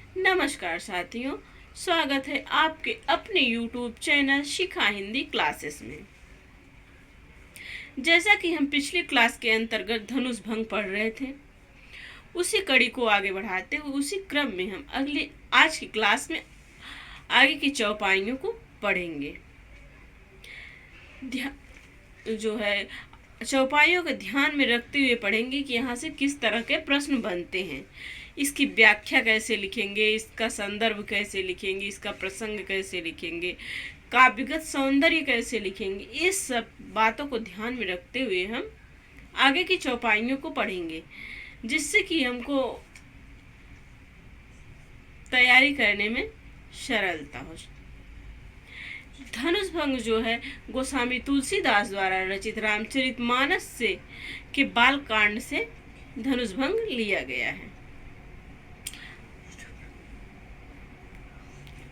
नमस्कार साथियों, स्वागत है आपके अपने YouTube चैनल शिखा हिंदी क्लासेस में। जैसा कि हम पिछली क्लास के अंतर्गत धनुष भंग पढ़ रहे थे, उसी कड़ी को आगे बढ़ाते हुए उसी क्रम में हम आज की क्लास में आगे की चौपाइयों को पढ़ेंगे। जो है चौपाइयों को ध्यान में रखते हुए पढ़ेंगे कि यहाँ से किस तरह के प्रश्न बनते हैं, इसकी व्याख्या कैसे लिखेंगे, इसका संदर्भ कैसे लिखेंगे, इसका प्रसंग कैसे लिखेंगे, काव्यगत सौंदर्य कैसे लिखेंगे। इस सब बातों को ध्यान में रखते हुए हम आगे की चौपाइयों को पढ़ेंगे, जिससे कि हमको तैयारी करने में सरलता हो। धनुष भंग जो है गोस्वामी तुलसीदास द्वारा रचित रामचरितमानस से के बाल कांड से धनुष भंग लिया गया है।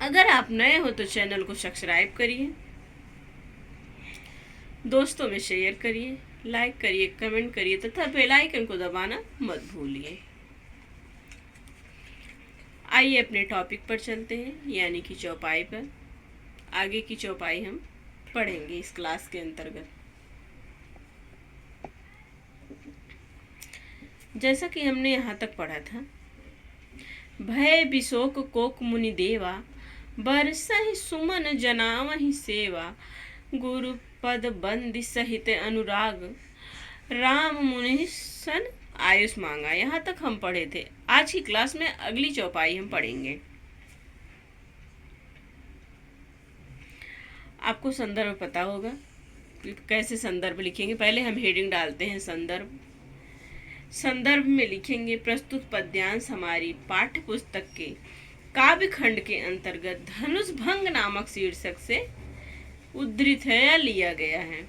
अगर आप नए हो तो चैनल को सब्सक्राइब करिए, दोस्तों में शेयर करिए, लाइक करिए, कमेंट करिए तथा बेल आइकन को दबाना मत भूलिए। आइए अपने टॉपिक पर चलते हैं, यानी कि चौपाई पर। आगे की चौपाई हम पढ़ेंगे इस क्लास के अंतर्गत। जैसा कि हमने यहाँ तक पढ़ा था, भय विशोक कोक मुनि देवा, बरसहि सुमन जनावहि सेवा, गुरु पद बंदी सहित अनुराग, राम मुनि सन आयुष मांगा। यहाँ तक हम पढ़े थे। आज की क्लास में अगली चौपाई हम पढ़ेंगे। आपको संदर्भ पता होगा कि कैसे संदर्भ लिखेंगे। पहले हम हेडिंग डालते हैं संदर्भ में लिखेंगे प्रस्तुत पद्यांश हमारी पाठ्य पुस्तक के काव्य खंड के अंतर्गत धनुष भंग नामक शीर्षक से उद्धृत है या लिया गया है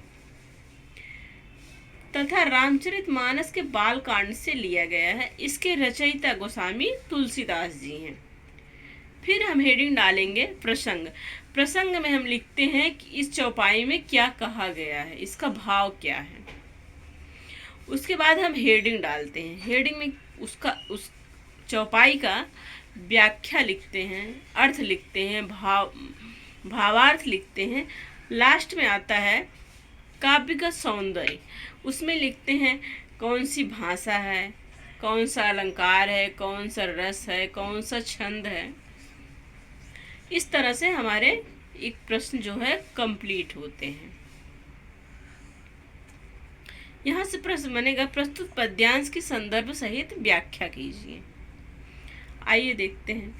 तथा रामचरितमानस के बाल कांड से लिया गया है। इसके रचयिता गोस्वामी तुलसीदास जी हैं। फिर हम हेडिंग डालेंगे प्रसंग में हम लिखते हैं कि इस चौपाई में क्या कहा गया है, इसका भाव क्या है। उसके बाद हम हेडिंग डालते हैं। हेडिंग में उस चौपाई का व्याख्या लिखते हैं, अर्थ लिखते हैं, भावार्थ लिखते हैं। लास्ट में आता है काव्यगत सौंदर्य। उसमें लिखते हैं कौन सी भाषा है, कौन सा अलंकार है, कौन सा रस है, कौन सा छंद है। इस तरह से हमारे एक प्रश्न जो है कंप्लीट होते हैं। यहाँ से प्रश्न बनेगा प्रस्तुत पद्यांश की संदर्भ सहित व्याख्या कीजिए। आइए देखते हैं।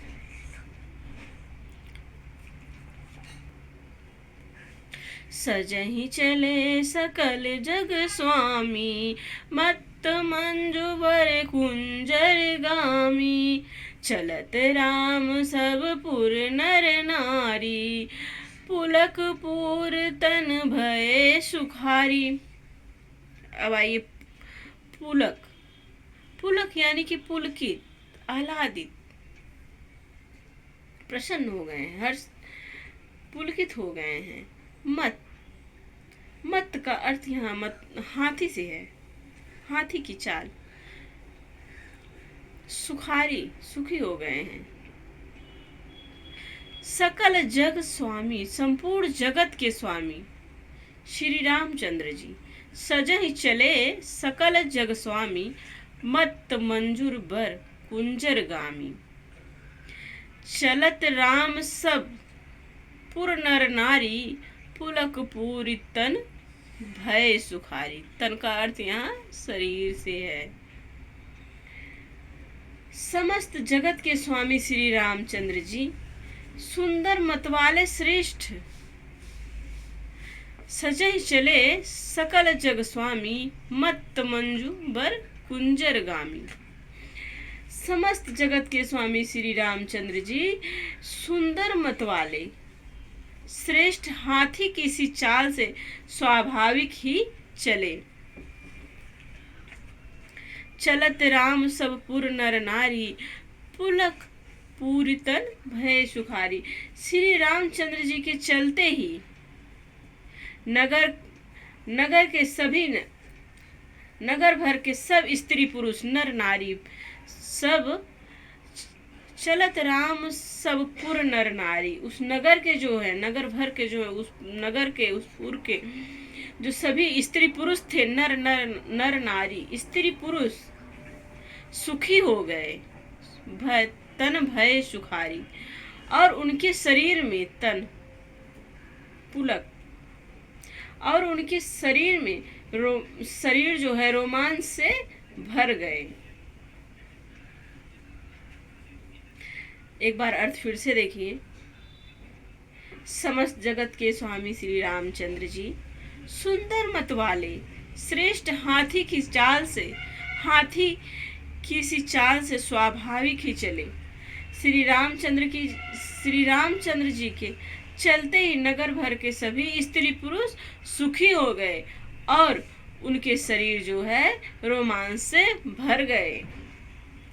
सजहि चले सकल जग स्वामी, मत्त मंजु बर कुंजर गामी, चलत राम सब पुर नर नारी, पुलक पूर तन भय सुखारी। अब आइए पुलक यानी कि पुलकित, आह्लादित, प्रसन्न हो गए हैं, हर्ष पुलकित हो गए हैं। मत का अर्थ यहाँ हाथी से है, हाथी की चाल। सुखारी, सुखी हो गए हैं। सकल जग स्वामी, संपूर्ण जगत के स्वामी श्री रामचंद्र जी। सजहि चले सकल जग स्वामी, मत्त मंजूर बर कुंजर गामी, चलत राम सब पुर नर नारी, पुलक पूरी तन भय सुखारी। तन का अर्थ यहाँ शरीर से है। समस्त जगत के स्वामी श्री रामचंद्र जी, सुंदर मतवाले श्रेष्ठ, सजहि चले सकल जग स्वामी, मत्त मंजू बर कुंजर गामी। समस्त जगत के स्वामी श्री रामचंद्र जी सुंदर मतवाले श्रेष्ठ हाथी की सी चाल से स्वाभाविक ही चले। चलत राम सब पुर नर नारी, पुलक पूरी तन भय सुखारी। श्री रामचंद्र जी के चलते ही नगर के सभी नगर भर के सब स्त्री पुरुष नर नारी सब चलत राम सब पुर नर नारी। उस नगर के जो है, नगर भर के जो है, उस नगर के, उस पुर के जो सभी स्त्री पुरुष थे, नर नर नर नारी, स्त्री पुरुष सुखी हो गए। भय तन भय सुखारी, और उनके शरीर में तन पुलक, और उनके शरीर में शरीर जो है रोमांच से भर गए। एक बार अर्थ फिर से देखिए। समस्त जगत के स्वामी श्री रामचंद्र जी सुंदर मत वाले, श्रेष्ठ हाथी की चाल से, हाथी की सी चाल से स्वाभाविक ही चले। श्री रामचंद्र जी के चलते ही नगर भर के सभी स्त्री पुरुष सुखी हो गए और उनके शरीर जो है रोमांच से भर गए।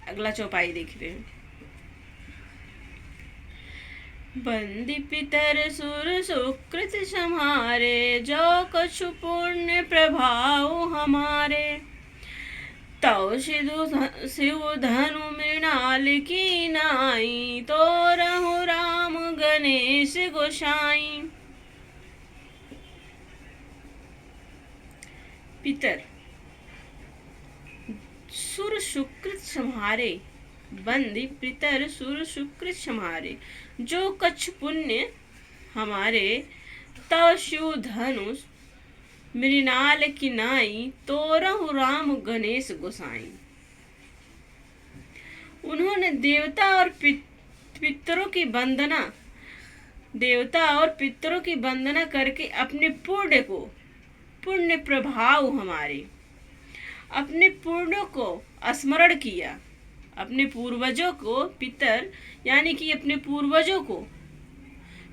अगला चौपाई देखते हैं। बंदी पितर सुर सुकृत समारे, जो कछु पुण्य प्रभाव हमारे। तव शिव धनु मृणाल की नाई, तो रहु राम गणेश गोसाई। पितर सुर सुकृत सम्हारे, बंदी पितर सुर सुकृत सम्हारे, जो कछु पुण्य हमारे। तव शिव धनुष मृणाल की नाई, तोरहु राम गणेश गोसाई। उन्होंने देवता और पितरों की वंदना, देवता और पितरों की वंदना करके अपने पुण्य को, पुण्य प्रभाव हमारे, अपने पुण्यों को स्मरण किया। अपने पूर्वजों को, पितर यानी कि अपने पूर्वजों को,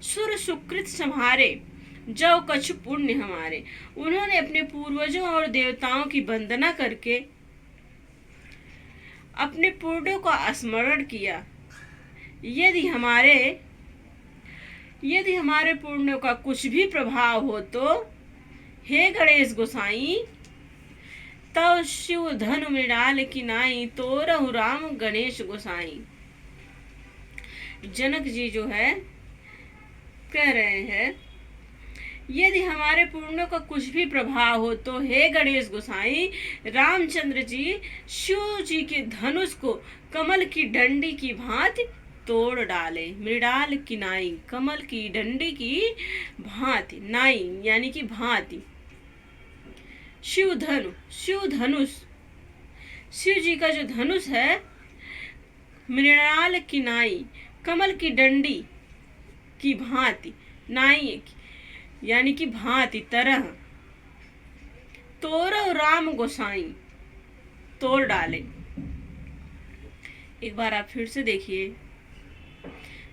सुर सुकृत सम्हारे, जो कछु पुण्य हमारे। उन्होंने अपने पूर्वजों और देवताओं की वंदना करके अपने पुण्यों का स्मरण किया। यदि हमारे पुण्यों का कुछ भी प्रभाव हो तो हे गणेश गोसाई, तव शिव धनु मृणाल की नाई, तोरहु राम गणेश गोसाई। जनक जी जो है कह रहे हैं, यदि हमारे पुण्यों का कुछ भी प्रभाव हो तो हे गणेश गोसाई, रामचंद्र जी शिव जी के धनुष को कमल की डंडी की भांति तोड़ डाले। मृणाल की नाई, कमल की डंडी की भांति, नाई यानी कि भांति। शिव धनुष, शिव जी का जो धनुष है, मृणाल की नाई, कमल की डंडी की भांति, नाई यानी कि भांति तरह, तोरहु राम गोसाई, तोड़ डाले। एक बार आप फिर से देखिए।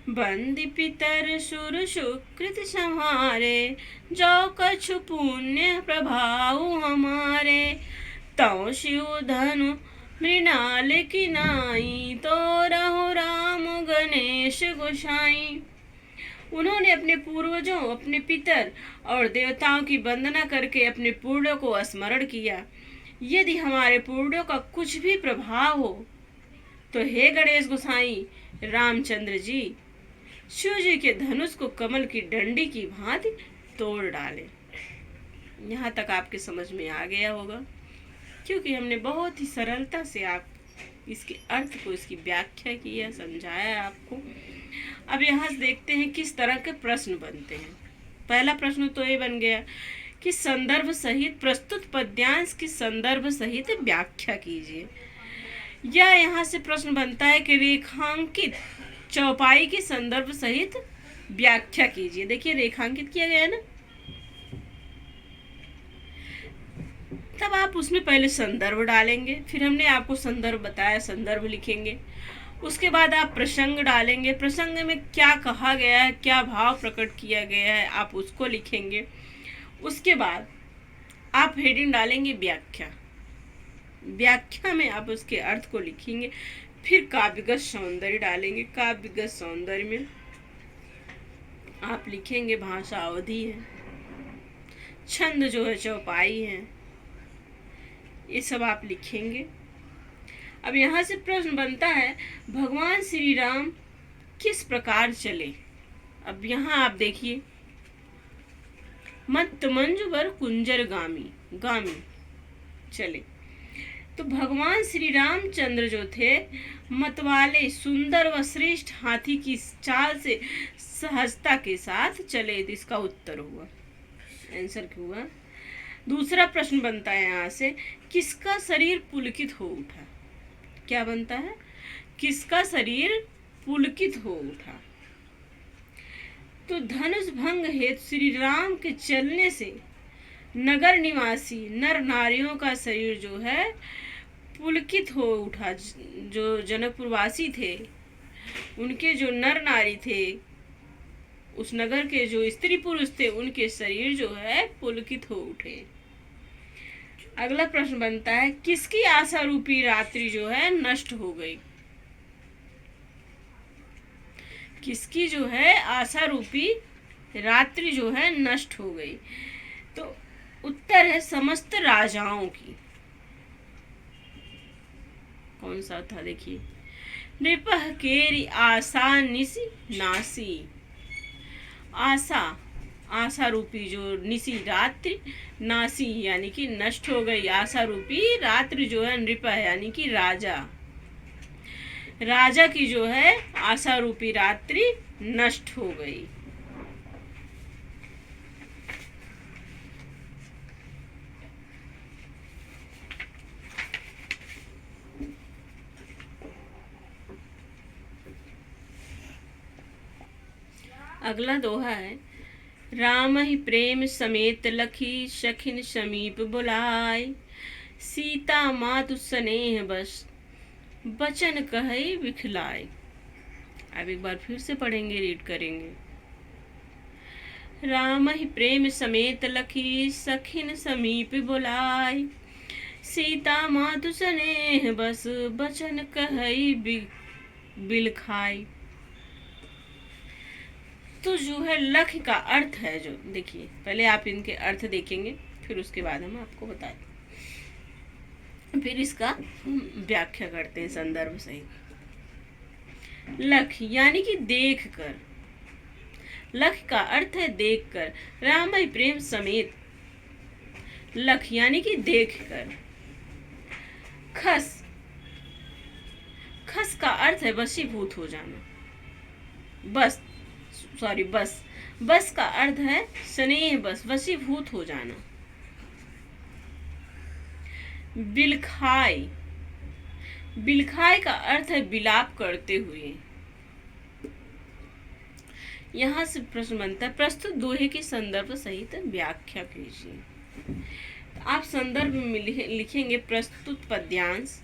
बंदी पितर सुर सुकृत सम्हारे, जो कछु पुण्य प्रभाव हमारे। तव शिव धनु मृणाल की नाई, तोरहु राम गणेश गोसाई। उन्होंने अपने पूर्वजों, अपने पितर और देवताओं की वंदना करके अपने पुण्यों को स्मरण किया। यदि हमारे पुण्यों का कुछ भी प्रभाव हो तो हे गणेश गोसाई, रामचंद्र जी शिव जी के धनुष को कमल की डंडी की भांति तोड़ डाले। यहाँ तक आपके समझ में आ गया होगा, क्योंकि हमने बहुत ही सरलता से आप इसके अर्थ को, इसकी व्याख्या की है, समझाया आपको। अब यहाँ से देखते हैं किस तरह के प्रश्न बनते हैं। पहला प्रश्न तो ये बन गया कि संदर्भ सहित प्रस्तुत पद्यांश की संदर्भ सहित व्याख्या कीजिए। या यहाँ से प्रश्न बनता है कि रेखांकित चौपाई की संदर्भ सहित व्याख्या कीजिए। देखिए रेखांकित किया गया है ना, तब आप उसमें पहले संदर्भ डालेंगे, फिर हमने आपको संदर्भ बताया, संदर्भ लिखेंगे। उसके बाद आप प्रसंग डालेंगे, प्रसंग में क्या कहा गया है, क्या भाव प्रकट किया गया है, आप उसको लिखेंगे। उसके बाद आप हेडिंग डालेंगे व्याख्या, व्याख्या में आप उसके अर्थ को लिखेंगे। फिर काव्यगत सौंदर्य डालेंगे, काव्यगत सौंदर्य में आप लिखेंगे भाषा अवधि है, छंद जो है चौपाई है, ये सब आप लिखेंगे। अब यहाँ से प्रश्न बनता है, भगवान श्री राम किस प्रकार चले। अब यहाँ आप देखिए, मत मंजु वर कुंजर गामी, गामी चले। तो भगवान श्री रामचंद्र जो थे, मतवाले सुंदर व श्रेष्ठ हाथी की चाल से सहजता के साथ चले। तो इसका उत्तर हुआ, आंसर क्या हुआ। दूसरा प्रश्न बनता है यहाँ से, किसका शरीर पुलकित हो उठा। क्या बनता है, किसका शरीर पुलकित हो उठा। तो धनुष भंग हेतु श्री राम के चलने से नगर निवासी नर नारियों का शरीर जो है पुलकित हो उठा। जो जनकपुरवासी थे, उनके जो नर नारी थे, उस नगर के जो स्त्री पुरुष थे, उनके शरीर जो है पुलकित हो उठे। अगला प्रश्न बनता है, किसकी आशा रूपी रात्रि जो है नष्ट हो गई। किसकी जो है आशा रूपी रात्रि जो है नष्ट हो गई। तो उत्तर है समस्त राजाओं की। कौन सा था, देखिए, नृपह केरी आशा निसी नासी। आशा, आशा रूपी जो निसी रात्रि, नासी यानी कि नष्ट हो गई। आशा रूपी रात्रि जो है नृपह यानी कि राजा, राजा की जो है आशा रूपी रात्रि नष्ट हो गई। अगला दोहा है, राम ही प्रेम समेत लखी सखिन समीप बुलाए, सीता मातु स्नेह बस बचन कहे बिखलाए। अब एक बार फिर से पढ़ेंगे, रीड करेंगे। राम ही प्रेम समेत लखी सखिन समीप बुलाए, सीता मातु स्नेह बस बचन कहे बिलखाए। तो जो है लख का अर्थ है, जो देखिए, पहले आप इनके अर्थ देखेंगे, फिर उसके बाद हम आपको बताएं, फिर इसका व्याख्या करते हैं संदर्भ सहित। लख यानी कि देख कर, लख का अर्थ है देख कर। राम प्रेम समेत, लख यानी कि देख कर। खस, खस का अर्थ है वशीभूत हो जाना। बस, सॉरी, बस, बस का अर्थ है स्नेह बस, वशीभूत हो जाना। बिलखाई, बिलखाई का अर्थ है विलाप करते हुए। यहाँ से प्रश्न बनता है, प्रस्तुत दोहे के संदर्भ सहित व्याख्या कीजिए। तो आप संदर्भ में लिखेंगे प्रस्तुत पद्यांश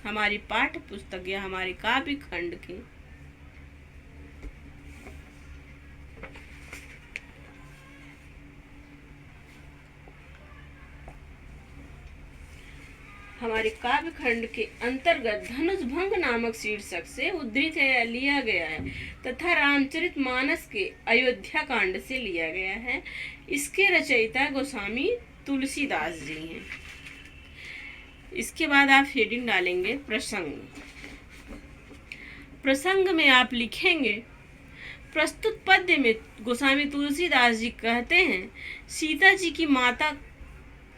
हमारी पाठ्य पुस्तक या हमारे काव्य खंड के अंतर्गत धनुष भंग नामक शीर्षक से उद्धृत लिया गया है तथा रामचरितमानस के अयोध्या कांड से लिया गया है। इसके रचयिता गोस्वामी तुलसीदास जी हैं। इसके बाद आप हेडिंग डालेंगे प्रसंग। प्रसंग में आप लिखेंगे, प्रस्तुत पद्य में गोस्वामी तुलसीदास जी कहते हैं, सीता जी की माता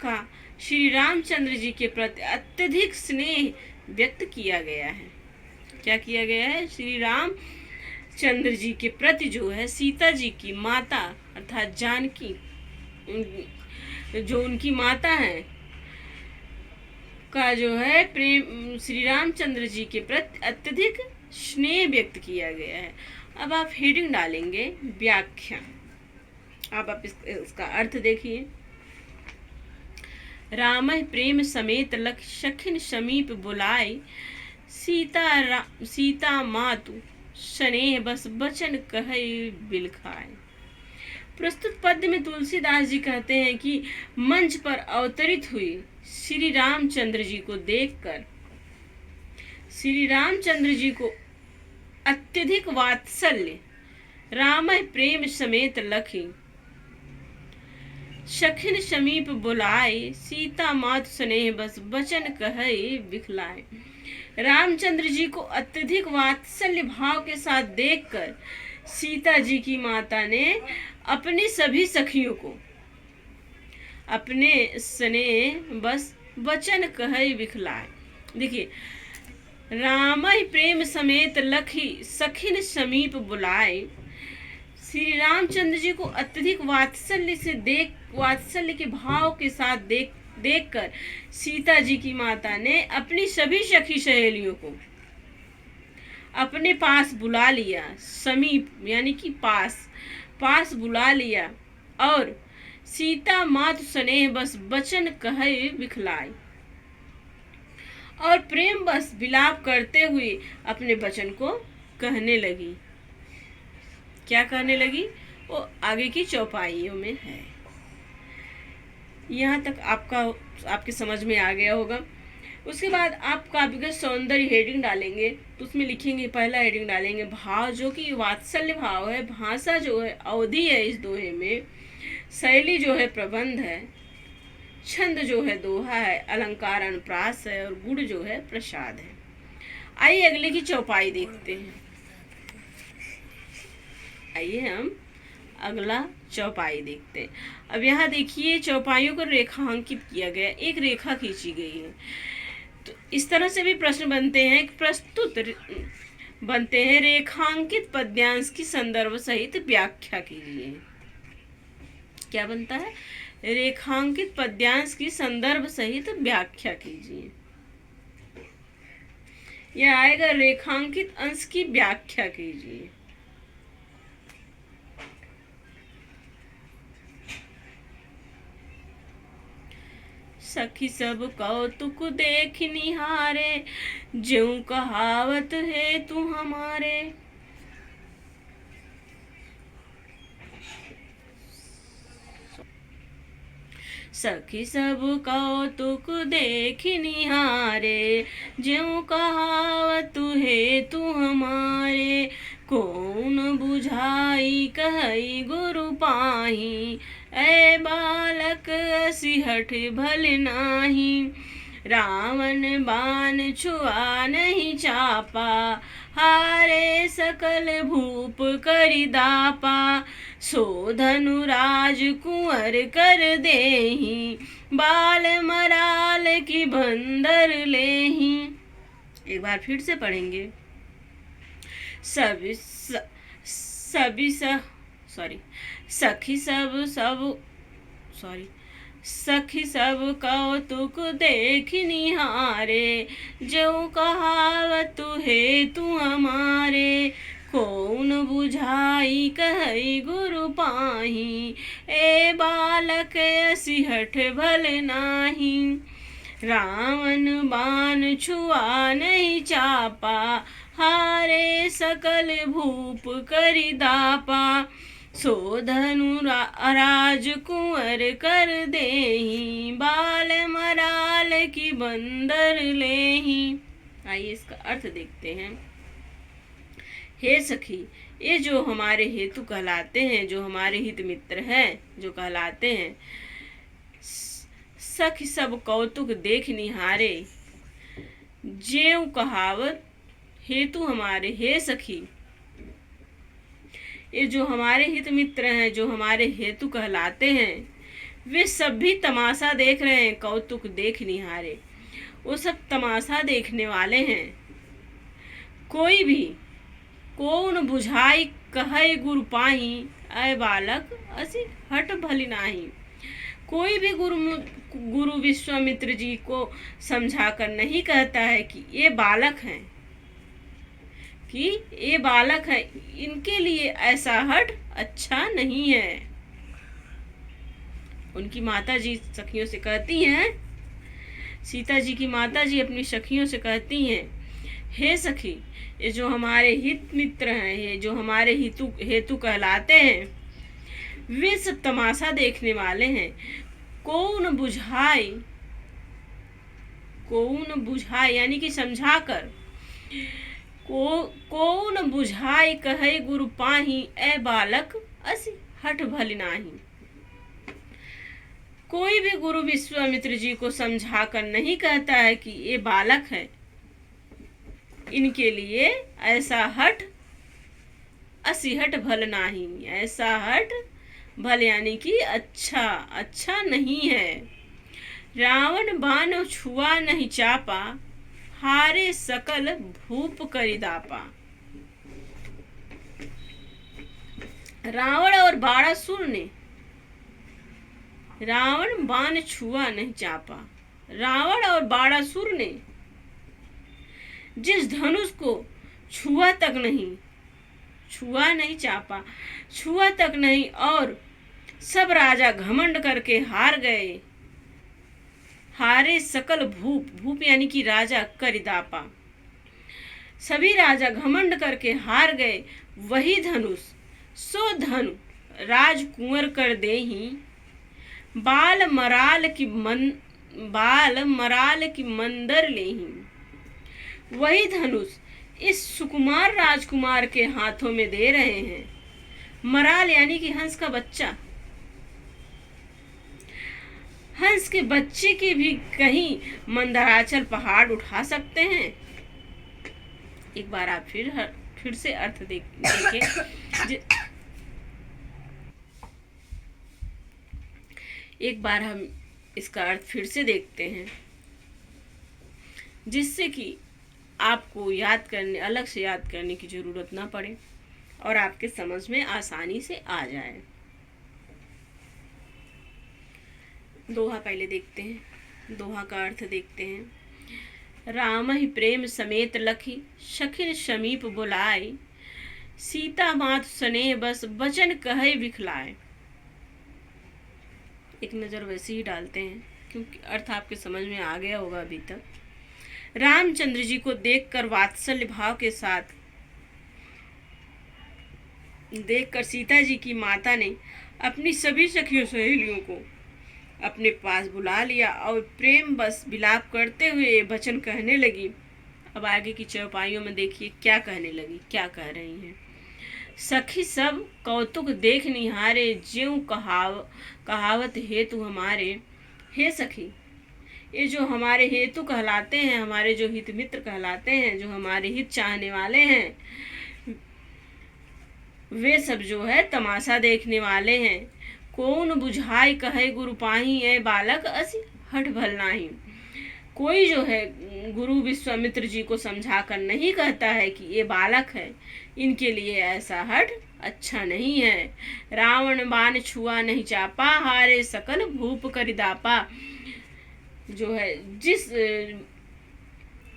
का श्री रामचंद्र जी के प्रति अत्यधिक स्नेह व्यक्त किया गया है। क्या किया गया है? श्री रामचंद्र जी के प्रति जो है सीता जी की माता अर्थात जानकी, जो उनकी माता है, का जो है प्रेम श्री रामचंद्र जी के प्रति अत्यधिक स्नेह व्यक्त किया गया है। अब आप हेडिंग डालेंगे व्याख्या। अब आप इसका अर्थ देखिए। राम प्रेम समेत लख सखिन समीप बुलाए, सीता मातु स्नेह बस बचन कहे बिलखाए। प्रस्तुत पद्य में तुलसीदास जी कहते हैं कि मंच पर अवतरित हुई श्री रामचंद्र जी को देखकर श्री रामचंद्र जी को अत्यधिक वात्सल्य राम प्रेम समेत लखी सखिन समीप बुलाए, सीता मात स्नेह बस बचन कहे बिखलाए। रामचंद्र जी को अत्यधिक वात्सल्य भाव के साथ देखकर सीता जी की माता ने अपनी सभी सखियों को अपने स्नेह बस वचन कहे बिखलाए। देखिए, रामहि प्रेम समेत लखी सखिन समीप बुलाए। श्री रामचंद्र जी को अत्यधिक वात्सल्य के भाव के साथ देखकर सीता जी की माता ने अपनी सभी सखी सहेलियों को अपने पास बुला लिया। समीप यानी कि पास बुला लिया और सीता मातु स्नेह बस वचन कहे बिखलाए और प्रेम बस विलाप करते हुए अपने वचन को कहने लगी। क्या कहने लगी वो आगे की चौपाइयों में है। यहाँ तक आपके समझ में आ गया होगा। उसके बाद आप काव्यगत सौंदर्य हेडिंग डालेंगे तो उसमें लिखेंगे, पहला हेडिंग डालेंगे भाव, जो कि वात्सल्य भाव है, भाषा जो है अवधि है इस दोहे में, शैली जो है प्रबंध है, छंद जो है दोहा है, अलंकार अनुप्रास है और गुण जो है प्रसाद है। आइए अगले की चौपाई देखते हैं। आइए हम अगला चौपाई देखते हैं। अब यहाँ देखिए चौपाइयों को रेखांकित किया गया, एक रेखा खींची गई है। तो इस तरह से भी प्रश्न बनते हैं, प्रस्तुत बनते हैं। रेखांकित पद्यांश की संदर्भ सहित व्याख्या कीजिए। क्या बनता है? रेखांकित पद्यांश की संदर्भ सहित व्याख्या कीजिए। यह आएगा रेखांकित अंश की व्याख्या कीजिए। सखी सब कौतुक देख निहारे, ज्यों कहावत है तू हमारे। सखी सब कौतुक देख निहारे, ज्यों कहावत है तू हमारे। कौन बुझाई कहई गुरु पाही, ऐ बालक सिहठ भल नाही। रावण बाण छुआ नहीं चापा, हारे सकल भूप करि दापा। सो धनुराज कुंवर कर देहि, बाल मराल की बंदर लेहि। एक बार फिर से पढ़ेंगे। सखी सब कौतुक देख निहारे, ज्यों कहावत है तू हमारे। कौन बुझाई कहई गुरु पाही, ए बालक सिहठ भल नाही। रावण बाण छुआ नहीं चापा, हारे सकल भूप करि दापा। सो धनुराज कुंवर कर देहि, बाल मराल की बंदर लेहि। आइए इसका अर्थ देखते हैं। हे सखी, ये जो हमारे हेतु कहलाते हैं, जो हमारे हित मित्र हैं, जो कहलाते हैं। सखी सब कौतुक देख निहारे, ज्यों कहावत हेतु हमारे। हे सखी, ये जो हमारे हित मित्र हैं, जो हमारे हेतु कहलाते हैं, वे सब भी तमाशा देख रहे हैं, कौतुक देख निहारे। वो सब तमाशा देखने वाले हैं। कोई भी कौन बुझाई कहै गुरु पाही, ऐ बालक असि हट भली नाही। कोई भी गुरु विश्वामित्र जी को समझाकर नहीं कहता है कि ये बालक हैं, कि ये बालक है, इनके लिए ऐसा हट अच्छा नहीं है। उनकी माता जी सखियों से कहती हैं, सीता जी की माता जी अपनी सखियों से कहती हैं, हे सखी, ये जो हमारे हित मित्र हैं, ये जो हमारे हेतु कहलाते हैं, वे सब तमाशा देखने वाले हैं। कौन बुझाए यानी कि समझाकर। कौन बुझाई कहे गुरु पाही, ऐ बालक असि हट भल नाही। कोई भी गुरु विश्वामित्र जी को समझाकर नहीं कहता है कि ये बालक है, इनके लिए ऐसा हठ असिहट भल नाही, ऐसा हठ भल यानी कि अच्छा अच्छा नहीं है। रावण बाण छुआ नहीं चापा, हारे सकल भूप करि दापा। रावण और बाणासुर ने रावण बाण छुआ नहीं चापा, रावण और बाणासुर ने जिस धनुष को छुआ नहीं चापा, छुआ तक नहीं, और सब राजा घमंड करके हार गए। हारे सकल भूप, भूप यानी कि राजा, करिदापा, सभी राजा घमंड करके हार गए। वही धनुष सो धनु राजकुंवर कर देही, बाल मराल की मंदर लेही। वही धनुष इस सुकुमार राजकुमार के हाथों में दे रहे हैं। मराल यानी कि हंस का बच्चा, हंस के बच्चे की भी कहीं मंदराचल पहाड़ उठा सकते हैं। एक बार आप फिर से अर्थ देखें। एक बार हम इसका अर्थ फिर से देखते हैं, जिससे कि आपको अलग से याद करने की जरूरत ना पड़े और आपके समझ में आसानी से आ जाए। दोहा पहले देखते हैं, दोहा का अर्थ देखते हैं। राम ही प्रेम समेत लखी, सखिन समीप बुलाए, सीता मात स्नेह बस बचन कहे बिखलाए। एक नजर वैसे ही डालते हैं क्योंकि अर्थ आपके समझ में आ गया होगा अभी तक। रामचंद्र जी को देखकर वात्सल्य भाव के साथ देखकर सीता जी की माता ने अपनी सभी सखियों सहेलियों को अपने पास बुला लिया और प्रेम बस विलाप करते हुए वचन कहने लगी। अब आगे की चौपाइयों में देखिए क्या कहने लगी, क्या कह रही हैं। सखी सब कौतुक देख निहारे, ज्यों कहावत हेतु हमारे। हे सखी, ये जो हमारे हेतु कहलाते हैं, हमारे जो हित मित्र कहलाते हैं, जो हमारे हित चाहने वाले हैं, वे सब जो है तमाशा देखने वाले हैं। कौन बुझाई कहे गुरु पाही, ए बालक असी हठ भल नाही। कोई जो है गुरु विश्वामित्र जी को समझा कर नहीं कहता है कि ये बालक है, इनके लिए ऐसा हठ अच्छा नहीं है। रावण बाण छुआ नहीं चापा, हारे सकल भूप करिदापा। जो है जिस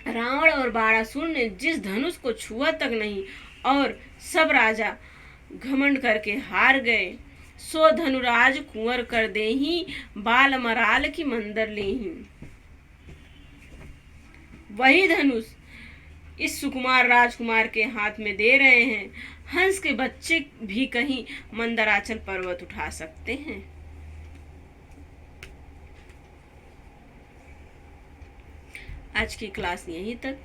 रावण और बाणासुर ने जिस धनुष को छुआ तक नहीं और सब राजा घमंड करके हार गए, सो धनुराज कुंवर कर देही, बाल मराल की मंदर लेही। वही धनुष इस सुकुमार राजकुमार के हाथ में दे रहे हैं। हंस के बच्चे भी कहीं मंदराचल पर्वत उठा सकते हैं। आज की क्लास यहीं तक।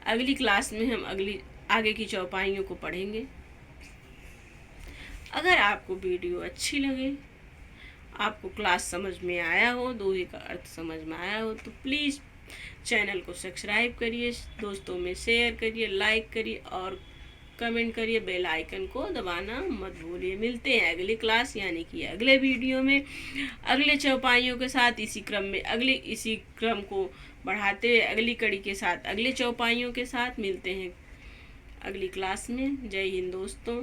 अगली क्लास में हम आगे की चौपाइयों को पढ़ेंगे। अगर आपको वीडियो अच्छी लगे, आपको क्लास समझ में आया हो, दोहे का अर्थ समझ में आया हो, तो प्लीज़ चैनल को सब्सक्राइब करिए, दोस्तों में शेयर करिए, लाइक करिए और कमेंट करिए। बेल आइकन को दबाना मत भूलिए। मिलते हैं अगली क्लास यानी कि अगले वीडियो में अगले चौपाइयों के साथ। इसी क्रम को बढ़ाते हुए अगली कड़ी के साथ, अगले चौपाइयों के साथ मिलते हैं अगली क्लास में। जय हिंद दोस्तों।